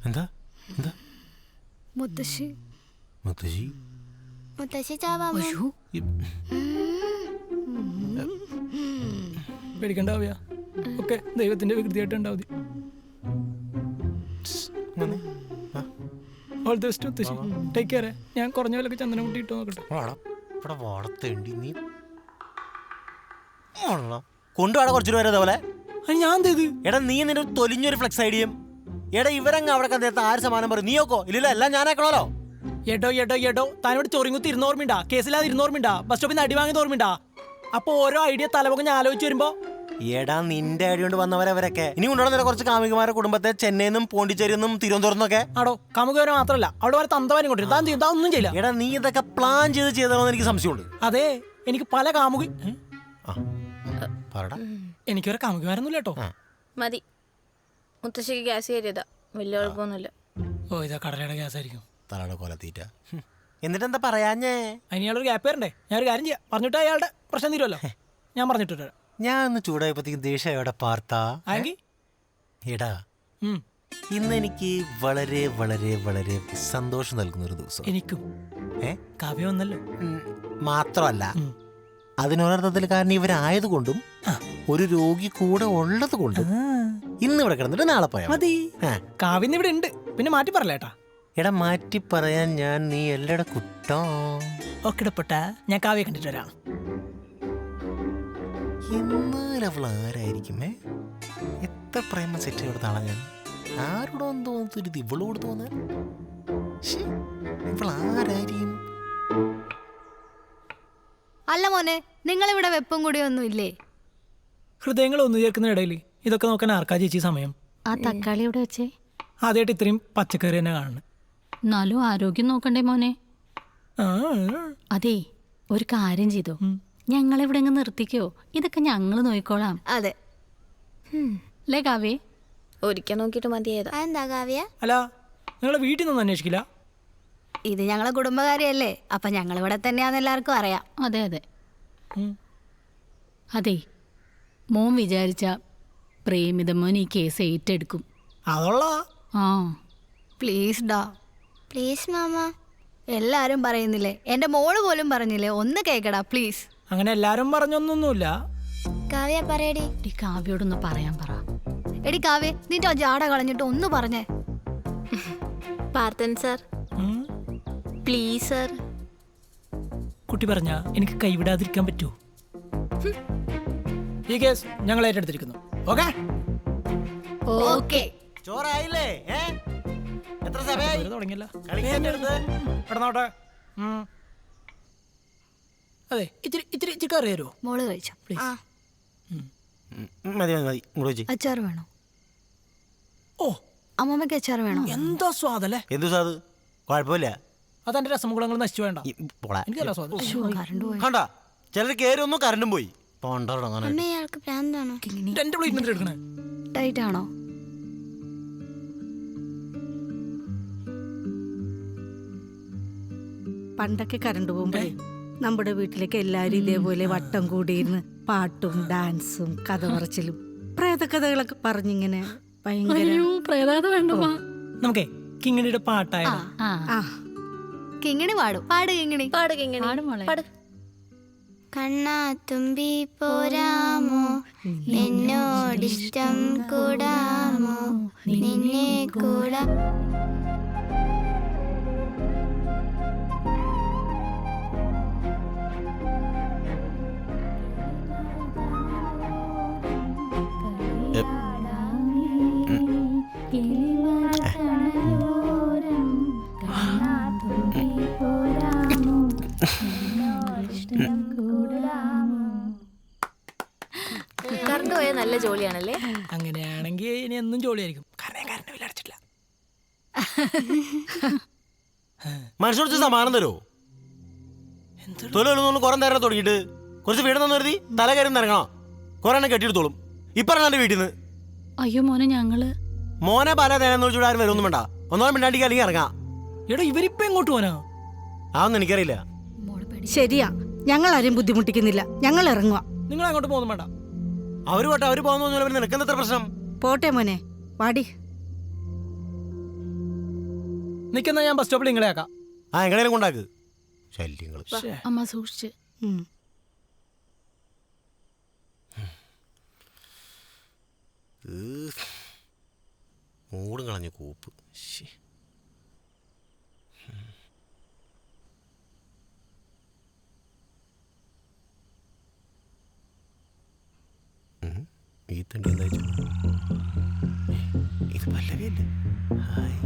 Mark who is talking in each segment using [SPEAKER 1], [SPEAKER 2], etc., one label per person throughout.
[SPEAKER 1] എന്താ എന്താ
[SPEAKER 2] മുത്തശ്ശി
[SPEAKER 1] മുത്തശ്ശി
[SPEAKER 2] മുത്തശ്ശി ചാവാമോ?
[SPEAKER 3] പേടിക്കണ്ടാവിയ ഒക്കെ ദൈവത്തിന്റെ വികൃതിയായിട്ട് ഉണ്ടാവും. ഓൾ ദി ബെസ്റ്റ് മുത്തശ്ശി. Take care. ഞാൻ കുറഞ്ഞ വിലക്ക് ചന്ദനം കൂട്ടി ഇട്ടോ നോക്കട്ടെ.
[SPEAKER 1] ഇവിടെ വളർത്തേണ്ടി നീ കൊണ്ടുപോടാ കുറച്ചു പേരെ അതേപോലെ.
[SPEAKER 3] ഞാൻ എന്ത് ചെയ്ത്?
[SPEAKER 1] എടാ നീ നിന്റെ തൊലിഞ്ഞൊരു ഫ്ലെക്സ് ഐഡിയം. എടാ ഇവരങ്ങ് അവിടെ കണ്ടേരത്ത് ആര് സമാനം പറയും? നീയോക്കോ ഇല്ലല്ലോ, എല്ലാം ഞാനാക്കണല്ലോ.
[SPEAKER 3] എടോ താനോട് ചൊറിങ്ങുത്തി ഇരുന്ന് ഓർമ്മയുണ്ടാ? കേസിലാതെ ഇരുന്ന് ഓർമ്മയുണ്ടാ? ബസ് സ്റ്റോപ്പിൽ നിന്ന് അടി വാങ്ങിയത് ഓർമ്മയുണ്ടാ? അപ്പൊ ഓരോ ഐഡിയ തലവൊക്കെ ഞാൻ ആലോചിച്ച് വരുമ്പോ
[SPEAKER 1] എടാ നിന്റെ ഐഡിയ കൊണ്ട് വന്നവരവരൊക്കെ ഇനി കൊണ്ടുവന്ന കുറച്ച് കാമുകിമാരുടെ കുടുംബത്തെ ചെന്നൈന്നും പോണ്ടിച്ചേരിന്നും തിരുവനന്തപുരത്തുനിന്നൊക്കെ.
[SPEAKER 3] ആടോ കാമുകവരെ മാത്രമല്ല അവിടെ വരെ തന്തവാനും കൊണ്ടിരുന്നു. താൻ ചെയ്യും ഒന്നും ചെയ്യില്ല.
[SPEAKER 1] എടാ നീ ഇതൊക്കെ പ്ലാൻ ചെയ്തോ എനിക്ക് സംശയമുണ്ട്.
[SPEAKER 3] അതെ, എനിക്ക് പല കാമുകി
[SPEAKER 2] എനിക്കൊരു
[SPEAKER 3] കാമുകിമാരൊന്നുമില്ല കേട്ടോ.
[SPEAKER 2] മതി, മുത്തശ്ശിക്ക് ഗ്യാസ് കയറിയതാ, വലിയ കുഴപ്പമൊന്നുമില്ല.
[SPEAKER 3] ഓ ഇതാ കടലയുടെ ഗ്യാസ് ആയിരിക്കും.
[SPEAKER 1] തലയുടെ കൊലത്തീറ്റ. എന്നിട്ട് എന്താ പറയാഞ്ഞേ?
[SPEAKER 3] അതിനയാളൊരു ഗ്യാപ്പ് വരണ്ടേ? ഞാനൊരു കാര്യം ചെയ്യാം, പറഞ്ഞിട്ട് അയാളുടെ പ്രശ്നം തീരുമല്ലോ. ഞാൻ പറഞ്ഞിട്ട്
[SPEAKER 1] ഞാൻ ഒന്ന് ചൂടായപ്പോഴത്തേക്കും ദേഷ്യം എവിടെ പാർത്താ? എടാ ഇന്ന് എനിക്ക് വളരെ വളരെ വളരെ സന്തോഷം നൽകുന്ന ഒരു ദിവസം.
[SPEAKER 3] എനിക്കും കാവ്യ വന്നല്ലോ.
[SPEAKER 1] മാത്രമല്ല അതിനൊരർത്ഥത്തിൽ കാരണം ഇവരായതുകൊണ്ടും ഒരു രോഗി കൂടെ ഉള്ളത് കൊണ്ടും ഇന്ന് ഇവിടെ കിടന്നിട്ട് നാളെ പോയാ
[SPEAKER 3] മതി. കാവ്യ ഇവിടെ ഉണ്ട്, പിന്നെ മാറ്റി പറയലേട്ടാ.
[SPEAKER 1] എടാ മാറ്റി പറയാൻ ഞാൻ നീ എല്ലട കുട്ടോ.
[SPEAKER 3] ഓക്കെടപ്പെട്ട ഞാൻ കാവ്യ കണ്ടിട്ട് വരാം.
[SPEAKER 1] എന്നാലവൾ ആരായിരിക്കുമേ? എത്ര പ്രേമ സെറ്റ് കൊടുത്താളാ ഞാൻ. ആരോടോ തോന്നുന്നത് ഇവളോട് തോന്നാൻ. ഇവൾ ആരായിരിക്കും?
[SPEAKER 2] അല്ല മോനെ, നിങ്ങളിവിടെ വെപ്പും കൂടിയൊന്നും ഇല്ലേ?
[SPEAKER 3] ഹൃദയങ്ങൾ ഒന്നു ചേർക്കുന്ന ഇടയിൽ ഇതൊക്കെ നോക്കാൻ ആർക്കാ ചേച്ചി സമയം?
[SPEAKER 4] ആ തക്കാളി ഇവിടെ വെച്ചേ.
[SPEAKER 3] ആദ്യമായിട്ട് ഇത്രയും പച്ചക്കറി തന്നെ കാണുന്നു.
[SPEAKER 4] എന്നാലും ആരോഗ്യം നോക്കണ്ടേ മോനെ? അതെ, ഒരു കാര്യം ചെയ്തോ, ഞങ്ങളിവിടെ അങ്ങ് നിർത്തിക്കോ. ഇതൊക്കെ ഞങ്ങൾ നോക്കിക്കോളാം.
[SPEAKER 2] അതെ
[SPEAKER 4] അല്ലേ കാവ്യേ?
[SPEAKER 2] ഒരിക്കൽ നോക്കിയിട്ട് മതിയായതാ. എന്താ കാവ്യ?
[SPEAKER 3] അല്ല നിങ്ങളെ വീട്ടിൽ നിന്നൊന്നും അന്വേഷിക്കില്ല?
[SPEAKER 2] ഇത് ഞങ്ങളെ കുടുംബകാര്യല്ലേ, അപ്പൊ ഞങ്ങളിവിടെ തന്നെയാന്ന് എല്ലാവർക്കും അറിയാം.
[SPEAKER 4] അതെ അതെ അതെ, മോൻ വിചാരിച്ച പ്രേമിത മോൻ ഈ കേസ് ഏറ്റെടുക്കും.
[SPEAKER 3] അതുള്ള
[SPEAKER 2] പ്ലീസ് ഡാ, പ്ലീസ് മാമ. എല്ലാരും പറയുന്നില്ലേ, എന്റെ മോള് പോലും പറഞ്ഞില്ലേ, ഒന്ന് കേക്കടാ പ്ലീസ്.
[SPEAKER 3] അങ്ങനെ എല്ലാരും പറഞ്ഞൊന്നൊന്നുമില്ല.
[SPEAKER 2] കാവ്യ പറയടി.
[SPEAKER 4] കാവ്യോടൊന്ന് പറയാൻ പറ.
[SPEAKER 2] എടി കാവ്യ, നിന്റെ ആ ജാട കളഞ്ഞിട്ട് ഒന്ന് പറഞ്ഞേ. Parthan sir please sir.
[SPEAKER 3] കുട്ടി പറഞ്ഞ എനിക്ക് കൈവിടാതിരിക്കാൻ പറ്റൂ? ഈ കേസ് ഞങ്ങൾ ഏറ്റെടുത്തിരിക്കുന്നു. Okay
[SPEAKER 2] okay.
[SPEAKER 1] ചോറായില്ലേ? എത്ര സമയമായി?
[SPEAKER 3] തുടങ്ങിയല്ലോ.
[SPEAKER 1] കിടന്നോട്ടെ.
[SPEAKER 3] അതെ, ഇച്ചിരി ഇച്ചിരി ഇച്ചിരി കറി തരുമോ?
[SPEAKER 2] മോള് കഴിച്ചോ പ്ലീസ്.
[SPEAKER 1] മതി മതി മതി.
[SPEAKER 2] അച്ചാർ വേണോ?
[SPEAKER 3] ഓ
[SPEAKER 2] അമ്മമ്മക്ക് അച്ചാർ വേണോ?
[SPEAKER 3] എന്താ സ്വാദല്ലേ?
[SPEAKER 1] എന്തു സ്വാദ്? കുഴപ്പമില്ല.
[SPEAKER 3] അതെന്റെ രസമുകളങ്ങൾ നശിച്ചു വേണ്ട. എനിക്കല്ല സ്വാദ്.
[SPEAKER 1] കണ്ട ചിലർ കയറി ഒന്നും കറണ്ടും പോയി.
[SPEAKER 2] അമ്മയാൾക്ക് പ്രാന്താണോ?
[SPEAKER 3] എന്റെ പ്ലേറ്റ് എടുക്കണേ
[SPEAKER 2] ടൈറ്റ് ആണോ?
[SPEAKER 5] പണ്ടൊക്കെ കറണ്ട് പോകുമ്പോഴേ നമ്മുടെ വീട്ടിലേക്ക് എല്ലാരും ഇതേപോലെ വട്ടം കൂടിയിരുന്ന് പാട്ടും ഡാൻസും കഥ പറച്ചിലും പ്രേതകഥകളൊക്കെ പറഞ്ഞിങ്ങനെ ഭയങ്കര.
[SPEAKER 3] നമുക്കേ കിങ്ങിണിയുടെ പാട്ടായ
[SPEAKER 2] കിങ്ങിണി പാടും. പാട് കിങ്ങിണി. പാട് കിങ്ങിണി. പാട്. കണ്ണാ തുമ്പി പോരാമോ, എന്നോടിഷ്ടം കൂടാമോ, നിന്നെ കൂടാ. കറണ്ട് പോയാൽ നല്ല ജോലിയാണല്ലേ?
[SPEAKER 3] അങ്ങനെയാണെങ്കിൽ ഇനി എന്നും ജോലിയായിരിക്കും. കാരണം കറണ്ട് ബില്ല് അടച്ചിട്ടില്ല.
[SPEAKER 1] മനുഷ്യർക്ക് സമാനം തരുമോ? തൊഴിലൊന്നും കുറെ നേരം തുടങ്ങിയിട്ട് കുറച്ച് വീട് തന്നു കരുതി തല കയറി ഇറങ്ങണം. കുറെ എണ്ണം കെട്ടിയെടുത്തോളും. ഇപ്പറങ്ങാൻ എന്റെ വീട്ടിൽ നിന്ന്.
[SPEAKER 4] അയ്യോ മോനെ, ഞങ്ങള്
[SPEAKER 1] മോനെ പല നേരം നോക്കി ആരും വരുമൊന്നും വേണ്ട. ഒന്നോളം മിണ്ടാണ്ടിക്ക് അല്ലെങ്കിൽ ഇറങ്ങാം.
[SPEAKER 3] എടോ ഇവരിപ്പോ എങ്ങോട്ട് പോനാ?
[SPEAKER 1] അതൊന്നും എനിക്കറിയില്ല.
[SPEAKER 5] ശരിയാ, ഞങ്ങൾ ആരും ബുദ്ധിമുട്ടിക്കുന്നില്ല, ഞങ്ങൾ ഇറങ്ങുക.
[SPEAKER 3] നിങ്ങൾ അങ്ങോട്ട് പോകുന്നു വേണ്ട.
[SPEAKER 1] അവര് പോട്ടെ, അവര് പോകുന്ന നിനക്കെന്താ പ്രശ്നം?
[SPEAKER 5] പോട്ടെ മോനെ, വാടി.
[SPEAKER 3] നിൽക്കുന്ന ഞാൻ ബസ് സ്റ്റോപ്പിൽ നിങ്ങളെ ആക്കാം.
[SPEAKER 1] ആ എങ്ങനെയും കൊണ്ടാക്ക്. ശല്യങ്ങൾ.
[SPEAKER 4] അമ്മ സൂക്ഷിച്ച്.
[SPEAKER 5] ഉം.
[SPEAKER 1] മൂടും കളഞ്ഞ കൂപ്പ്. ശ്ശേ. ഈ തണ്ടി എന്താ ഇത് പല്ലവിയല്ലേ? ഹായ്.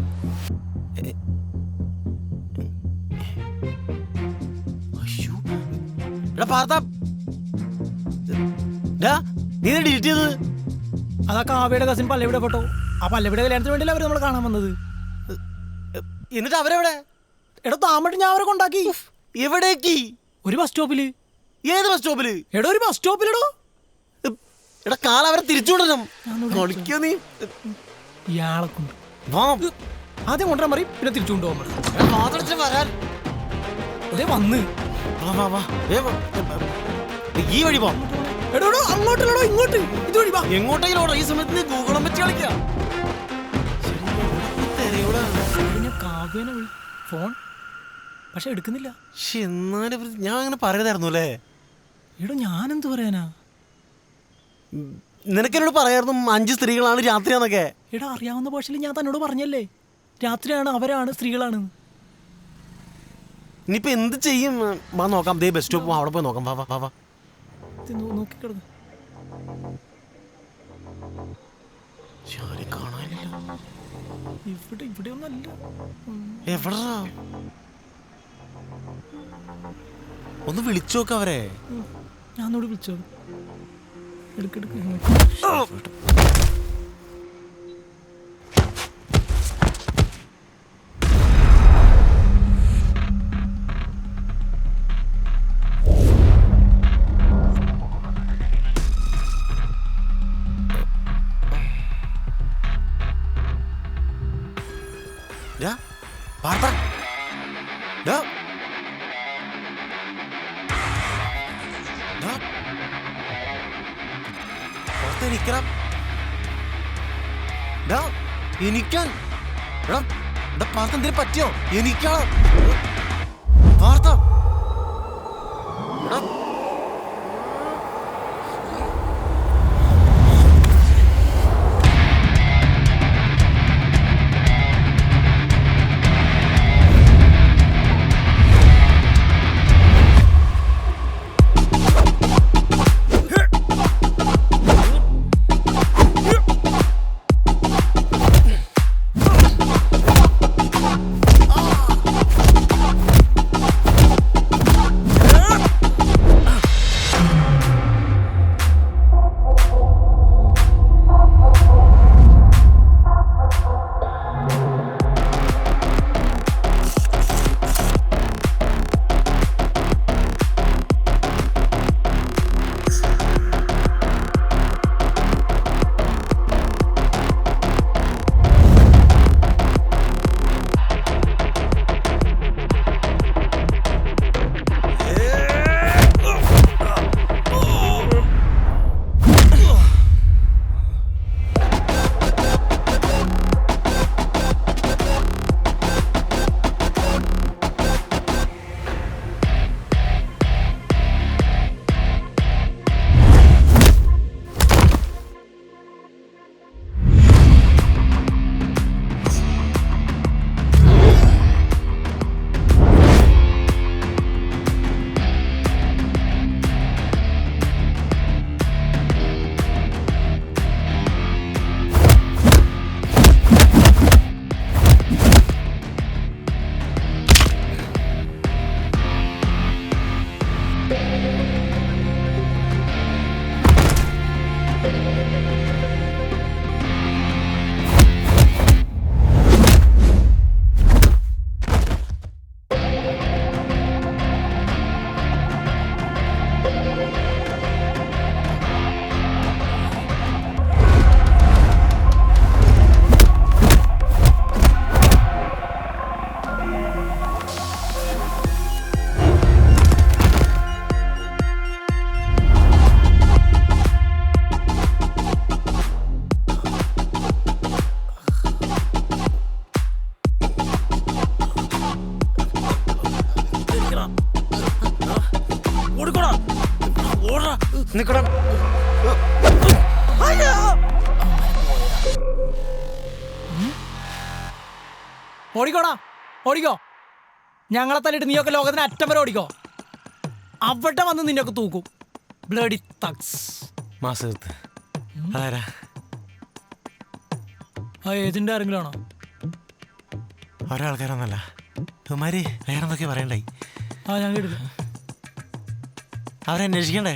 [SPEAKER 1] അയ്യോ. എടാ പാർത്ത, നീ ഡിലീറ്റ് ചെയ്തത്?
[SPEAKER 3] അതാ കാവ്യയുടെ കസിൻ പല്ലവിടെ ഫോട്ടോ. ആ പല്ലവിടെ കല്യാണത്തിന് വേണ്ടിയല്ലേ അവർ നമ്മളെ കാണാൻ വന്നത്.
[SPEAKER 1] എന്നിട്ട് അവരെവിടെ?
[SPEAKER 3] എടോ താമട്ട് ഞാൻ അവരെ കൊണ്ടാക്കി.
[SPEAKER 1] എവിടേക്ക്?
[SPEAKER 3] ഒരു ബസ് സ്റ്റോപ്പില്.
[SPEAKER 1] ഏത് ബസ് സ്റ്റോപ്പില്?
[SPEAKER 3] എടോ ഒരു ബസ് സ്റ്റോപ്പിലെടോ.
[SPEAKER 1] എടാ കാല അവരെ തിരിച്ചുകൊണ്ടു കളിക്കോ നീ?
[SPEAKER 3] ഇയാളെ കൊണ്ട്
[SPEAKER 1] വാ.
[SPEAKER 3] ആദ്യം കൊണ്ടുവരാൻ പറയും, പിന്നെ തിരിച്ചു കൊണ്ടുപോകാൻ
[SPEAKER 1] വരാൻ.
[SPEAKER 3] അതേ വന്ന്.
[SPEAKER 1] വാ വാ വാ. ഈ വഴി പോ.
[SPEAKER 3] എടോ അങ്ങോട്ടല്ലോ, ഇങ്ങോട്ട്. ഇതുവഴി വാ.
[SPEAKER 1] എങ്ങോട്ടെങ്കിലും ഓടാ. ഈ സമയത്ത് നീ ഗൂഗിളും വെച്ച് കളിക്കാം.
[SPEAKER 3] കാവ്യനെ വിളി ഫോൺ, പക്ഷെ എടുക്കുന്നില്ല.
[SPEAKER 1] എന്നാലും ഞാൻ അങ്ങനെ പറയതായിരുന്നു അല്ലേ?
[SPEAKER 3] എടോ ഞാനെന്ത് പറയാനാ?
[SPEAKER 1] നിനക്കെന്നോട് പറയായിരുന്നു 5 സ്ത്രീകളാണ് രാത്രിയാന്നൊക്കെ.
[SPEAKER 3] എടാ അറിയാവുന്ന ഭാഷയിൽ ഞാൻ തന്നോട് പറഞ്ഞല്ലേ, രാത്രിയാണ്, അവരാണ്, സ്ത്രീകളാണ്.
[SPEAKER 1] ഇനിയിപ്പോ എന്ത് ചെയ്യും? വാ നോക്കാം. ദേ ബസ് സ്റ്റോപ്പ്, അവിടെ പോയി നോക്കാം. വാ വാ വാ.
[SPEAKER 3] നോക്കിക്കിടന്ന്
[SPEAKER 1] കാണാനില്ല.
[SPEAKER 3] ഇവിടെ ഒന്നല്ല.
[SPEAKER 1] എവിടാ? ഒന്ന് വിളിച്ചു നോക്ക അവരെ.
[SPEAKER 3] ഞാൻ വിളിച്ചോ. എടുക്കെടുക്ക്.
[SPEAKER 1] എനിക്കാൻ പാർത്ത എന്തിനും പറ്റിയോ? എനിക്കാണ് പാർത്ത. നിക്കടാ.
[SPEAKER 3] ഓടിക്കോടാ, ഓടിക്കോ. ഞങ്ങളെ തല്ലിട്ട് നീയൊക്കെ ലോകത്തിന് അറ്റം വരെ ഓടിക്കോ. അവിടെ വന്ന് നിന്നൊക്കെ തൂക്കും. Bloody Thugs.
[SPEAKER 1] മാസത്ത് അതാരാ?
[SPEAKER 3] ആ ഏതിന്റെ ആരെങ്കിലും ആണോ?
[SPEAKER 1] ഓരോ ആൾക്കാരൊന്നല്ല, ഇവന്മാര് വേറെ എന്തൊക്കെ പറയണ്ടായി.
[SPEAKER 3] ആ ഞാൻ കേട്ടില്ല.
[SPEAKER 1] അവരെ അന്വേഷിക്കണ്ടേ?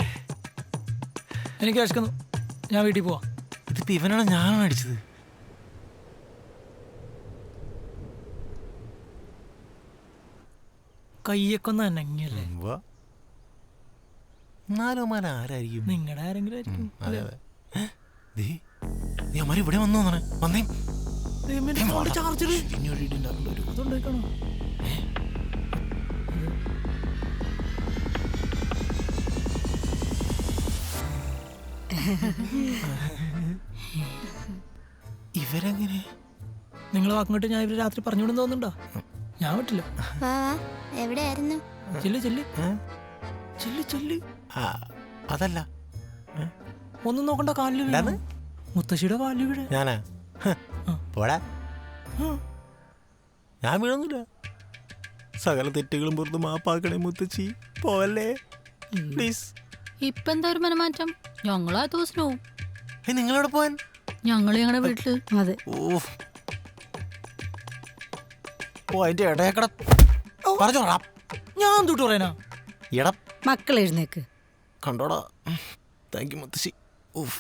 [SPEAKER 3] എനിക്ക് വിശക്കുന്നു, ഞാൻ വീട്ടിൽ പോവാ.
[SPEAKER 1] ഇതിപ്പോ ഇവനാണ് ഞാനാണ് അടിച്ചത്.
[SPEAKER 3] കയ്യൊക്കെ ഒന്ന് അനങ്ങിയല്ലേ?
[SPEAKER 1] എന്നാലും അവന്മാർ ആരായിരിക്കും?
[SPEAKER 3] നിങ്ങളുടെ ആരെങ്കിലും ആയിരിക്കും.
[SPEAKER 1] അതെ അതെ. നീ അവന്മാർ ഇവിടെ വന്നു വന്നേ.
[SPEAKER 3] ചാർജർ അതുകൊണ്ടേക്കാണോ?
[SPEAKER 1] ഇവരെങ്ങനെ?
[SPEAKER 3] നിങ്ങൾ അങ്ങോട്ട് ഞാൻ ഇവര് രാത്രി പറഞ്ഞുകൊണ്ടെന്ന് തോന്നുന്നുണ്ടോ? ഞാൻ വിട്ടില്ല.
[SPEAKER 2] എവിടെയായിരുന്നു?
[SPEAKER 3] ചെല്ല് ചെല്ല് ചെല്ല് ചെല്ല്.
[SPEAKER 1] അതല്ല,
[SPEAKER 3] ഒന്നും നോക്കണ്ട, കാലില് വീണ്. മുത്തശ്ശിയുടെ കാലില് വീട്.
[SPEAKER 1] ഞാനാ? പോടാ, ഞാൻ വീണൊന്നുമില്ല. സകല തെറ്റുകളും പുറത്ത് മാപ്പാക്കണേ മുത്തച്ചി, പോവല്ലേ പ്ലീസ്.
[SPEAKER 4] ഇപ്പൊ എന്താ ഒരു മനമാറ്റം? ഞങ്ങളാ ദിവസവും
[SPEAKER 1] നിങ്ങളവിടെ പോവാൻ?
[SPEAKER 4] ഞങ്ങളുടെ വീട്ടില്.
[SPEAKER 5] അതെ.
[SPEAKER 1] ഓ അതിന്റെ ഇടയക്കട പറഞ്ഞോടാ.
[SPEAKER 3] ഞാൻ തൊട്ട് പറയാനാ?
[SPEAKER 1] ഇടം
[SPEAKER 5] മക്കൾ എഴുന്നേക്ക്.
[SPEAKER 1] കണ്ടോടാ. താങ്ക് യു മുത്തശ്ശി.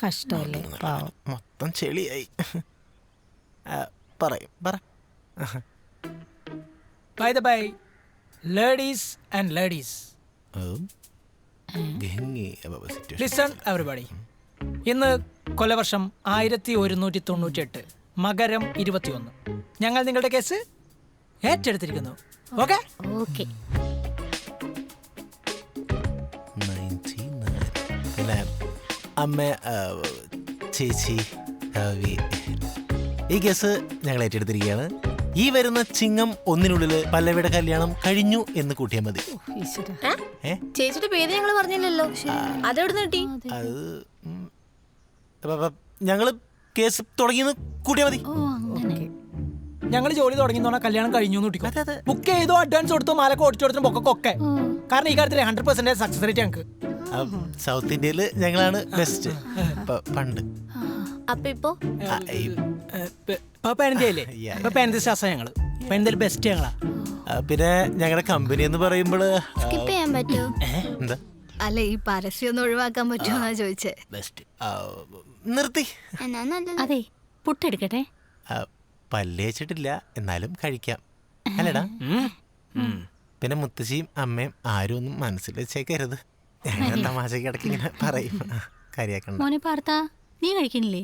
[SPEAKER 5] കഷ്ടമല്ലേ പാവം.
[SPEAKER 1] മൊത്തം ചെളിയായി. പറയും പറ.
[SPEAKER 3] By the by, ladies and ladies, listen everybody. ഇന്ന് കൊലവർഷം 1198, മകരം 21. ഞങ്ങൾ നിങ്ങളുടെ കേസ് ഏറ്റെടുത്തിരിക്കുന്നു. Okay
[SPEAKER 4] okay.
[SPEAKER 1] പിന്നെ അമ്മ, ചേച്ചി, ഈ കേസ് ഞങ്ങൾ ഏറ്റെടുത്തിരിക്കുകയാണ്. ഈ വരുന്ന ചിങ്ങം 1 പല്ലവിയുടെ കല്യാണം കഴിഞ്ഞു എന്ന് കൂട്ടിയാൽ മതി.
[SPEAKER 2] ചേച്ചിയുടെ പേര് ഞങ്ങൾ പറഞ്ഞില്ലല്ലോ. അതെവിടെ കിട്ടി?
[SPEAKER 1] അത് ഞങ്ങള് കേസ് തുടങ്ങിയെന്ന് കൂട്ടിയാൽ മതി.
[SPEAKER 3] ഞങ്ങൾ ജോലി തുടങ്ങി കല്യാണം കഴിഞ്ഞു ബുക്ക് ചെയ്തോ, അഡ്വാൻസ് കൊടുത്തോ, മാലൊക്കെ ഓടിച്ചു കൊടുത്തോ, പൊക്കൊക്കെ. കാരണം ഈ കാര്യത്തിൽ 100% സക്സസ് റേറ്റ് ഞങ്ങൾക്ക്.
[SPEAKER 1] സൗത്ത് ഇന്ത്യയില് ഞങ്ങളാണ് ബെസ്റ്റ് പണ്ട്.
[SPEAKER 2] അപ്പൊ ഇപ്പോ
[SPEAKER 3] ഞങ്ങള് ബെസ്റ്റ് ഞങ്ങളാ.
[SPEAKER 1] പിന്നെ ഞങ്ങളുടെ കമ്പനി എന്ന് പറയുമ്പോൾ
[SPEAKER 2] സ്കിപ്പ് ചെയ്യാൻ പറ്റുമോ?
[SPEAKER 1] എന്താ?
[SPEAKER 2] അല്ല, ഈ പരസ്യം ഒന്ന് ഒഴിവാക്കാൻ പറ്റുമോ ചോദിച്ചേ.
[SPEAKER 1] ബെസ്റ്റ് നിർത്തി.
[SPEAKER 4] അതെ, പുട്ടെടുക്കട്ടെ.
[SPEAKER 1] പല്ല് വെച്ചിട്ടില്ല, എന്നാലും കഴിക്കാം അല്ലടാ. പിന്നെ മുത്തശ്ശിയും അമ്മയും ആരും ഒന്നും മനസ്സിൽ വെച്ചേക്കരുത്. ഞങ്ങൾ തമാശക്ക് ഇടയ്ക്ക് ഇങ്ങനെ പറയും, കാര്യാക്കണ്ട.
[SPEAKER 4] മോനെ പാർത്താ, നീ കഴിക്കണില്ലേ?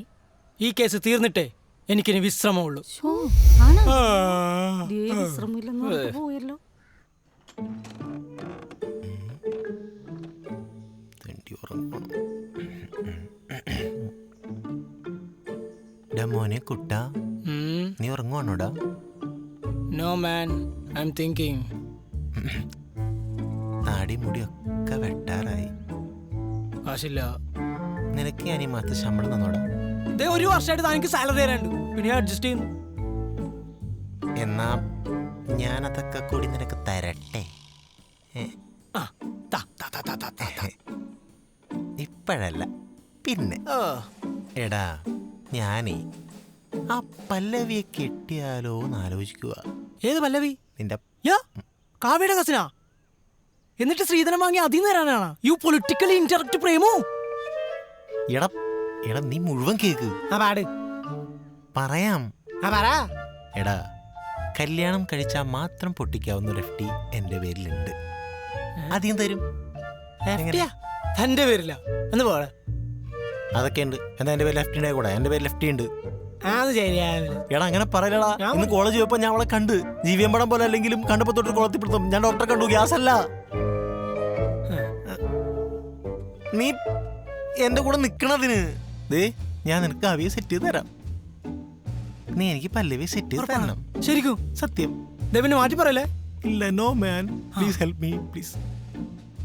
[SPEAKER 3] ഈ കേസ് തീർന്നിട്ടേ എനിക്കിനി വിശ്രമമുള്ളൂ.
[SPEAKER 5] വിശ്രമില്ലെന്ന് പോയല്ലോ.
[SPEAKER 1] മോനെ കുട്ടാ, നീ ഉറങ്ങുവാണോടാ?
[SPEAKER 3] No man, I am thinking.
[SPEAKER 1] താടി മുടിയൊക്കെ വെട്ടാറായി.
[SPEAKER 3] കാശില്ല.
[SPEAKER 1] നിനക്ക് ഞാൻ ഈ മാസത്തെ ശമ്പളം തന്നോടാ?
[SPEAKER 3] ഒരു വർഷമായിട്ട് താങ്കൾക്ക് സാലറി തരാനുണ്ട്, പിന്നെ അഡ്ജസ്റ്റ് ചെയ്യുന്നു.
[SPEAKER 1] എന്നാ ഞാനതൊക്കെ കൂടി നിനക്ക് തരട്ടെ? ഇപ്പോഴല്ല, പിന്നെ. എടാ, ഞാനേ ആ പല്ലവിയെ കെട്ടിയാലോ എന്ന് ആലോചിക്കുക.
[SPEAKER 3] ഏത് പല്ലവി?
[SPEAKER 1] നിന്റെ
[SPEAKER 3] കാവ്യയുടെ കസിനാ? എന്നിട്ട് ശ്രീധരൻ വാങ്ങി അതിൽ നിന്ന് തരാനാണ് യു പൊളിറ്റിക്കലി ഇൻഡയറക്റ്റ് പ്രേമോ?
[SPEAKER 1] എടാ എടാ, നീ മുഴുവൻ കേക്ക്. പറയാം. എടാ, കല്യാണം കഴിച്ചാൽ മാത്രം പൊട്ടിക്കാവുന്ന ഒരു FD എന്റെ പേരിലുണ്ട്. അധികം തരും.
[SPEAKER 3] തന്റെ പേരില്ല എന്ന് പോലെ
[SPEAKER 1] അതൊക്കെ ഉണ്ട്. എന്നാ എന്റെ പേര് ലെഫ്റ്റിന്റെ കൂടെ എന്റെ പേര് ലെഫ്റ്റി ഉണ്ട്.
[SPEAKER 3] എടാ
[SPEAKER 1] അങ്ങനെ പറയലടാ. ഇന്ന് കോളേജ് പോയപ്പോ ഞാൻ അവളെ കണ്ട്. ജീവിയം പടം പോലെ അല്ലെങ്കിലും കണ്ടപ്പോ തൊട്ട് കുളത്തിപ്പിടുത്തും. ഞാൻ ഡോക്ടറെ കണ്ടു, ഗ്യാസ് അല്ല. നീ എന്റെ കൂടെ നിക്കണതിന് ഞാൻ നിനക്ക് അവിയെ സെറ്റ് ചെയ്ത് തരാം. നീ എനിക്ക് പല്ലവി സെറ്റ് ചെയ്ത് തരണം.
[SPEAKER 3] ശരിക്കും?
[SPEAKER 1] സത്യം.
[SPEAKER 3] ദേവിനെ മാറ്റി പറയല്ലേ?
[SPEAKER 1] ഇല്ല, no man, please help me, please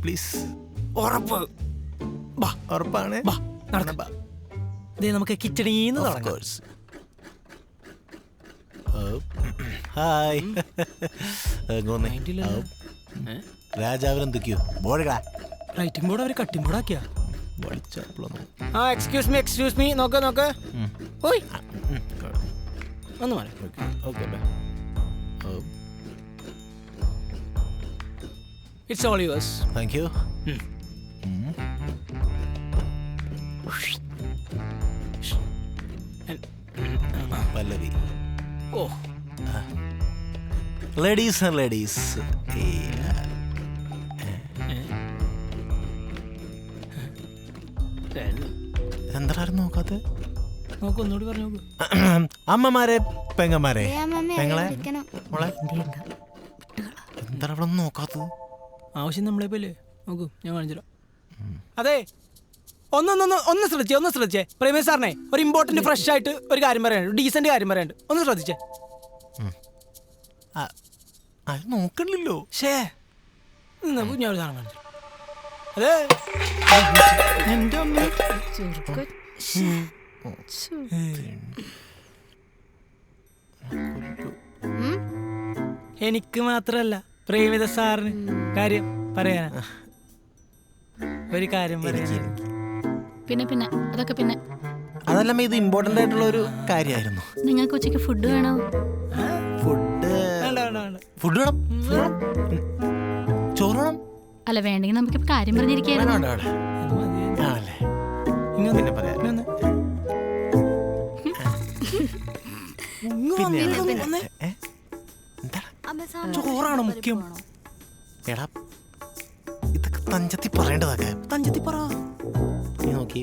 [SPEAKER 1] please.
[SPEAKER 3] ഉറപ്പ്. ബാ
[SPEAKER 1] ഉറപ്പാണ്
[SPEAKER 3] ബാ നടക്ക ദേ നമുക്ക് കിച്ചണീന്ന് തുടങ്ങാം
[SPEAKER 1] ഹായ് രാജാവിനെന്തൊക്കെയോ ബോഴകളാ
[SPEAKER 3] റൈറ്റിംഗ് ബോർഡ് അവർ കട്ടിംഗ് ബോർഡ് ആക്കിയാ
[SPEAKER 1] വളിച്ചപ്പോഴൊന്നും
[SPEAKER 3] ആ എക്സ്ക്യൂസ് മീ നോക്ക് ഓയ് ഒന്ന് മാറി
[SPEAKER 1] okay
[SPEAKER 3] it's all yours
[SPEAKER 1] thank you Pallavi
[SPEAKER 3] ഓ
[SPEAKER 1] ലേഡീസ് ആൻഡ് ലേഡീസ് എന്തായാലും നോക്കാത്ത
[SPEAKER 3] നോക്ക് ഒന്നുകൂടി പറഞ്ഞു നോക്ക്
[SPEAKER 1] അമ്മമാരെ പെങ്ങന്മാരെ
[SPEAKER 2] മമ്മി
[SPEAKER 1] പെങ്ങളെ
[SPEAKER 2] വിളിക്കണം.
[SPEAKER 1] മോളെ എന്താണ് അവിടെ നോക്കാത്തത്
[SPEAKER 3] ആവശ്യം നമ്മളെ പോലെ നോക്കൂ ഞാൻ കാണിച്ചില്ല അതെ ഒന്ന് ശ്രദ്ധിച്ചേ പ്രേമേ സാറിനെ ഒരു ഇമ്പോർട്ടന്റ് ഫ്രഷ് ആയിട്ട് ഒരു കാര്യം പറയാനുണ്ട് ഡീസന്റ് കാര്യം പറയാനുണ്ട് ഒന്ന് ശ്രദ്ധിച്ചേ
[SPEAKER 1] അത് നോക്കണില്ലല്ലോ
[SPEAKER 3] ഷേ നമുക്ക് ഞാൻ ഒരു സാധനം കാണിച്ചു അതെ എൻ്റെ അമ്മ
[SPEAKER 5] ചെറുക്കൻ.
[SPEAKER 3] എനിക്ക് മാത്രല്ല പ്രേമിത സാറിന് കാര്യം പറയാനാ ഒരു കാര്യം പറയാൻ
[SPEAKER 4] പിന്നെ അതൊക്കെ പിന്നെ.
[SPEAKER 1] അതല്ലമ്മ ഇത് ഇമ്പോർട്ടന്റ് ആയിട്ടുള്ള ഒരു കാര്യമായിരുന്നു
[SPEAKER 4] നിങ്ങൾക്ക് ഉച്ചയ്ക്ക് ഫുഡ് വേണോ?
[SPEAKER 1] ഫുഡ്
[SPEAKER 3] വേണ്ട
[SPEAKER 1] ഫുഡ് വേണം ചോറ് വേണം
[SPEAKER 4] അല്ല വേണ്ടെങ്കിൽ നമുക്ക് കാര്യം പറഞ്ഞിരിക്കായിരുന്നു.
[SPEAKER 1] വേണം വേണം
[SPEAKER 3] അത് മതി.
[SPEAKER 1] ആണല്ലേ
[SPEAKER 3] ഇങ്ങ്
[SPEAKER 1] പിന്നെ പറയാം
[SPEAKER 3] ഇങ്ങ് വന്ന്. ഇങ്ങ് വന്ന്.
[SPEAKER 1] എന്താണ്
[SPEAKER 2] അമ്മ സാധനം
[SPEAKER 3] ചോറാണ് മുഖ്യം
[SPEAKER 1] എടാ ഇതൊക്കെ തഞ്ചത്തി പറയേണ്ടതൊക്കെ
[SPEAKER 3] തഞ്ചത്തി പറ
[SPEAKER 1] നീ നോക്കി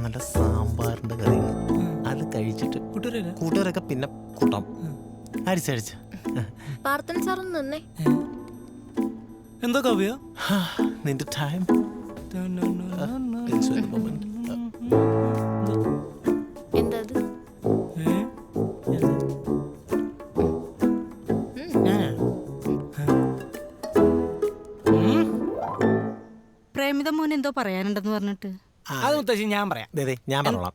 [SPEAKER 1] നല്ല സാമ്പാറിന്റെ കറി അത് കഴിച്ചിട്ട്
[SPEAKER 3] കൂട്ടുകാരല്ലേ
[SPEAKER 1] കൂട്ടുകാരൊക്കെ പിന്നെ കൂട്ടാം അരിച്ചടിച്ച
[SPEAKER 2] പ്രാർത്ഥന സാറൊന്ന് നിന്നേ.
[SPEAKER 3] എന്താ കവിയ
[SPEAKER 1] നിന്റെ ടൈം
[SPEAKER 2] എന്താ
[SPEAKER 5] പ്രേമിത മോൻ എന്തോ പറയാനുണ്ടെന്ന് പറഞ്ഞിട്ട്.
[SPEAKER 3] അത് മുത്തശ്ശി ഞാൻ പറയാം
[SPEAKER 1] ഞാൻ പറഞ്ഞോളാം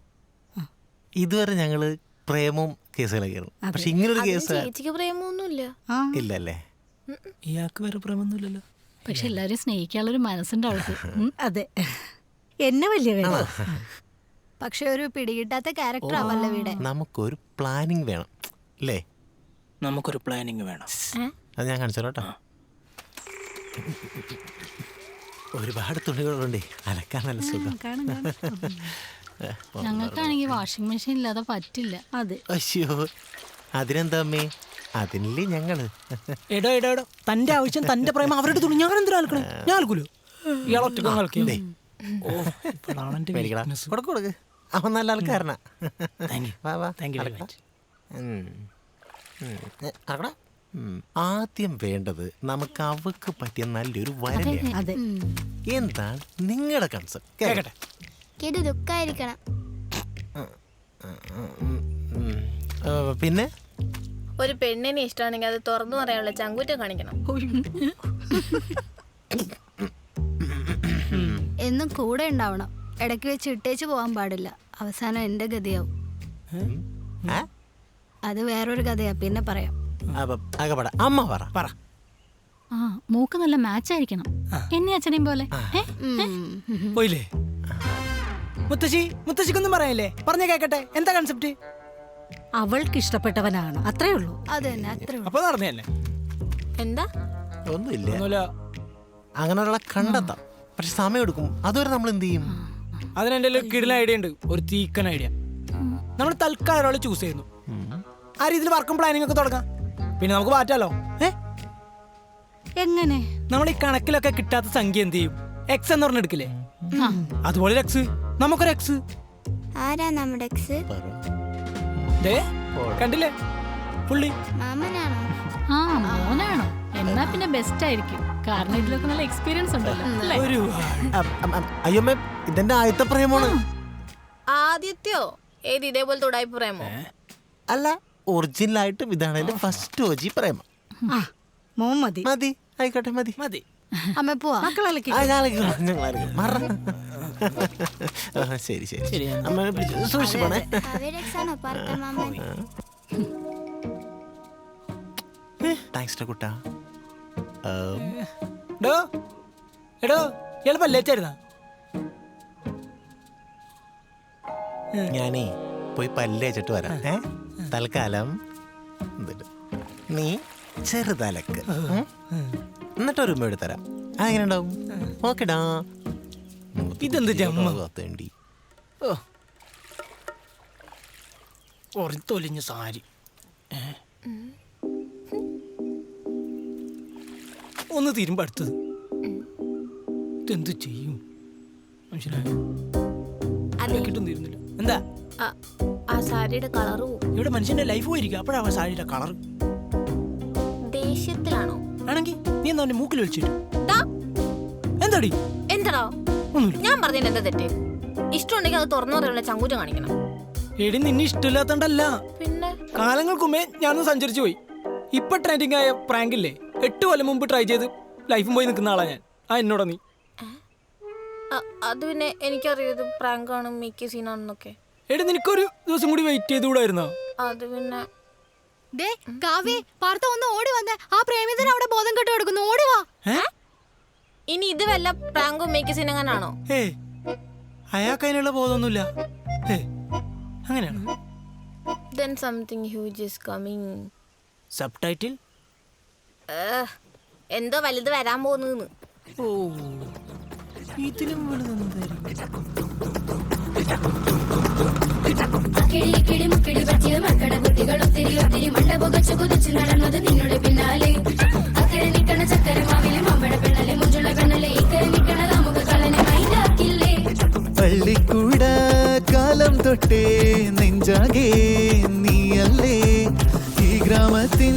[SPEAKER 1] ഇതുവരെ ഞങ്ങള് പ്രേമവും കേസുകളൊക്കെയായിരുന്നു പക്ഷെ ഇങ്ങനൊരു കേസ്
[SPEAKER 2] ചേച്ചിക്ക് പ്രേമൊന്നുമില്ല.
[SPEAKER 5] ആ
[SPEAKER 1] ഇല്ലല്ലേ
[SPEAKER 3] ഇയാൾക്ക് വേറെ പ്രേമൊന്നുമില്ലല്ലോ
[SPEAKER 4] പക്ഷെ എല്ലാരും സ്നേഹിക്കാനുള്ളൊരു മനസ്സുണ്ട് അവൾക്ക്.
[SPEAKER 5] അതെ എന്നെ വലിയ കാര്യം.
[SPEAKER 2] പക്ഷെ ഒരു പിടികിട്ടാത്ത ക്യാരക്ടറാ പല്ലവിയുടെ.
[SPEAKER 1] നമുക്കൊരു പ്ലാനിങ് വേണം അല്ലേ
[SPEAKER 3] നമുക്കൊരു പ്ലാനിങ് വേണം
[SPEAKER 1] അത് ഞാൻ കാണിച്ചോളൂ കേട്ടോ ഒരുപാട് തുണികളുണ്ടേ അലക്കാൻ നല്ല സുഖം
[SPEAKER 5] കാണും കാണും.
[SPEAKER 4] ഞങ്ങൾക്കാണെങ്കിൽ വാഷിംഗ് മെഷീൻ ഇല്ലാതെ പറ്റില്ല.
[SPEAKER 5] അതെ
[SPEAKER 1] അയ്യോ അതിനെന്താ അമ്മേ അതിനല്ലേ ഞങ്ങള്
[SPEAKER 3] എടോ തന്റെ ആവശ്യം തന്റെ പ്രേമം അവരുടെ തുണി ഞാൻ എന്തിനാ ആൽക്കണേ ഞാൻ ആൽക്കൂലോ ഇയാളൊറ്റ കളിക്കേ ഓ ഇപ്പോഴാണ് എൻ്റെ
[SPEAKER 1] പേടിക്കടാ
[SPEAKER 3] weakness.
[SPEAKER 1] കൊടുക്ക് അവൻ നല്ല ആൾക്കാരനാ
[SPEAKER 3] Thank you.
[SPEAKER 1] വാ വാ
[SPEAKER 3] Thank you very
[SPEAKER 1] അടക്കടാ.
[SPEAKER 3] much.
[SPEAKER 1] അടക്കടാ. ആദ്യം വേണ്ടത് നമുക്ക് അവക്ക് പറ്റിയ നല്ലൊരു വരനെയാണ്
[SPEAKER 5] അതെ
[SPEAKER 1] എന്താണ് നിങ്ങളുടെ കൺസെപ്റ്റ്
[SPEAKER 3] കേക്കട്ടെ
[SPEAKER 2] ഇത് ദുഃഖായിരിക്കണം.
[SPEAKER 1] പിന്നെ
[SPEAKER 6] ഒരു പെണ്ണിനെ ഇഷ്ടമാണെങ്കിൽ അത് തുറന്നു പറയാനുള്ള ചങ്കൂറ്റം കാണിക്കണം.
[SPEAKER 2] എന്നും കൂടെ ഉണ്ടാവണം. ഇടയ്ക്ക് വെച്ച് ഇട്ടേച്ച് പോകാൻ പാടില്ല. അവസാനം എന്റെ ഗതിയാവും.
[SPEAKER 1] ആ?
[SPEAKER 2] അത് വേറൊരു കഥയാ, പിന്നെ പറയാം.
[SPEAKER 1] അകപ്പെടാ അമ്മ പറ
[SPEAKER 4] ആ മൂക്ക് നല്ല മാച്ച് ആയിരിക്കണം എന്നെ അച്ഛനെയും പോലെ.
[SPEAKER 3] പോയില്ലേ മുത്തശ്ശിക്കൊന്നും പറയാനില്ലേ പറഞ്ഞ കേക്കട്ടെ എന്താ കൺസെപ്റ്റ്
[SPEAKER 5] അവൾക്ക് ഇഷ്ടപ്പെട്ടവനാണ് അത്രേ ഉള്ളൂ.
[SPEAKER 2] അത് തന്നെ, അത്രേ ഉള്ളൂ.
[SPEAKER 3] അപ്പൊ നടന്നു തന്നെ
[SPEAKER 6] എന്താ
[SPEAKER 1] ഒന്നുമില്ല
[SPEAKER 3] ഒന്നുമില്ല
[SPEAKER 1] അങ്ങനെ ഒരാളെ കണ്ടെത്താം പക്ഷെ സമയം എടുക്കും അതുവരെ നമ്മൾ എന്ത് ചെയ്യും
[SPEAKER 3] അതിന് എൻ്റെ കിടില ഐഡിയ ഉണ്ട് ഒരു തീക്കൻ ഐഡിയ നമ്മൾ തൽക്കാലം ഒരാൾ ചൂസ് ചെയ്യുന്നു ആ രീതിയിൽ വർക്കും പ്ലാനിങ് ഒക്കെ തുടങ്ങാം പിന്നെ നമുക്ക് മാറ്റാലോ
[SPEAKER 5] എങ്ങനെ?
[SPEAKER 3] നമ്മൾ ഈ കണക്കിലൊക്കെ കിട്ടാത്ത സംഖ്യ എന്ത് ചെയ്യും എക്സ് എന്ന് പറഞ്ഞെടുക്കില്ലേ അതുപോലെ എക്സ് നമുക്കൊരു എക്സ്
[SPEAKER 2] ആരാ നമ്മുടെ എക്സ്?
[SPEAKER 3] കണ്ടില്ലേ പുള്ളി
[SPEAKER 2] മാമനാണോ?
[SPEAKER 4] ആ മോനാണോ? എന്നാ പിന്നെ ബെസ്റ്റ് ആയിരിക്കും കാരണം ഇതിലൊക്കെ നല്ല എക്സ്പീരിയൻസ് ഉണ്ടല്ലോ അല്ലേ?
[SPEAKER 3] ഒരു
[SPEAKER 1] അയ്യോ മേ ഇതെന്റെ ആദ്യത്തെ പ്രേമാണ്
[SPEAKER 6] ആദ്യത്തെയോ ഏത് ഇതേപോലത്തെ ഉടായ്പ പ്രേമോ?
[SPEAKER 1] അല്ല ഒറിജിനൽ ആയിട്ടും ഇതാണ് എന്റെ ഫസ്റ്റ് ഓജി പ്രേമം
[SPEAKER 5] ആ മോൻ മതി.
[SPEAKER 1] മതി ആയിക്കോട്ടെ മതി
[SPEAKER 3] മതി
[SPEAKER 2] അമ്മ പോവാ.
[SPEAKER 5] മക്കളെ
[SPEAKER 1] ആ, ഞങ്ങളായിരിക്കും. ശരി ശരി
[SPEAKER 3] ശരി, എന്നാ.
[SPEAKER 1] അമ്മ പിടിച്ച് സൂക്ഷിച്ചോണേ. താങ്ക്സ് കുട്ടാ.
[SPEAKER 3] എടോ എടോ ഇയാൾ പല്ലേച്ചായിരുന്നാ?
[SPEAKER 1] ഞാനേ പോയി പല്ലേച്ചിട്ട് വരാം. തൽക്കാലം എന്തിട്ട് നീ ചെറുതലക്ക് എന്നിട്ടൊരു ഉമ്മ എടുത്തരാം. അതെങ്ങനെ ഉണ്ടാവും? ഓക്കെടാ.
[SPEAKER 3] ഇതെന്ത് ജമ്മ?
[SPEAKER 1] വേണ്ടി
[SPEAKER 3] ഓ ഒറിത്തൊലിഞ്ഞ സാരി. ഒന്ന് തീരുമ്പോ അടുത്തത് ഇതെന്ത് ചെയ്യും? മനസ്സിലായോ? കിട്ടും തീരുന്നില്ല. എന്താ
[SPEAKER 6] ആ സാരിയുടെ കളറ്
[SPEAKER 3] ഇവിടെ മനുഷ്യന്റെ ലൈഫ് പോയിരിക്കും. അപ്പോഴാണ് സാരിയുടെ കളർ.
[SPEAKER 6] ദേഷ്യത്തിലാണോ?
[SPEAKER 3] ആണെങ്കിൽ നീ എന്താ അവന്റെ മൂക്കിൽ വെച്ചിട്ട് എന്താടി?
[SPEAKER 6] എന്താടാ
[SPEAKER 3] ഒന്നുമില്ല.
[SPEAKER 6] ഞാൻ പറഞ്ഞതിന് എന്താ തെറ്റ്? ഇഷ്ടമുണ്ടെങ്കിൽ അത് തുറന്നു പറയാനുള്ള ചങ്കൂറ്റം കാണിക്കണം.
[SPEAKER 3] എടി നിന്നെ ഇഷ്ടമില്ലാത്തോണ്ടല്ല,
[SPEAKER 6] പിന്നെ
[SPEAKER 3] കാലങ്ങൾക്ക് മുമ്പേ ഞാനൊന്ന് സഞ്ചരിച്ചു പോയി. ഇപ്പൊ ട്രെൻഡിങ് ആയ പ്രാങ്ക് ഇല്ലേ, 8 കൊല്ലം മുമ്പ് ട്രൈ ചെയ്ത് ലൈഫും പോയി നിൽക്കുന്ന ആളാ ഞാൻ. എന്നോടാ നീ?
[SPEAKER 6] അത് പിന്നെ എനിക്കറിയത് പ്രാങ്ക് ആണ്, മിക്ക സീനാണെന്നൊക്കെ.
[SPEAKER 3] എടി നിനക്കൊരു ദിവസം കൂടി വെയിറ്റ് ചെയ്തുകൂടായിരുന്നോ?
[SPEAKER 6] അത് പിന്നെ
[SPEAKER 2] കാവ്യ പാർത്ത ഒന്ന് ഓടി വന്നേ. ആ പ്രേമിതൻ അവിടെ ബോധം കെട്ട് കിടക്കുന്നു. ഓടി വാ.
[SPEAKER 6] ഇനി ഇത് വല്ല പ്രാങ്കും മേക്ക് സീനെങ്ങാനാണോ?
[SPEAKER 3] ഏയ് അയാൾക്ക് അതിനുള്ള ബോധമൊന്നുമില്ല. അങ്ങനെയാണ്.
[SPEAKER 6] Then something huge is coming.
[SPEAKER 3] Sub title
[SPEAKER 6] എന്തോ വലുത് വരാൻ പോകുന്നു.
[SPEAKER 3] ഓ ഇതിലും വലുതെന്തായിരിക്കും?
[SPEAKER 7] പള്ളിക്കൂട കാലം തൊട്ടേ നെഞ്ചാകെ നീയല്ലേ ഈ ഗ്രാമത്തിൻ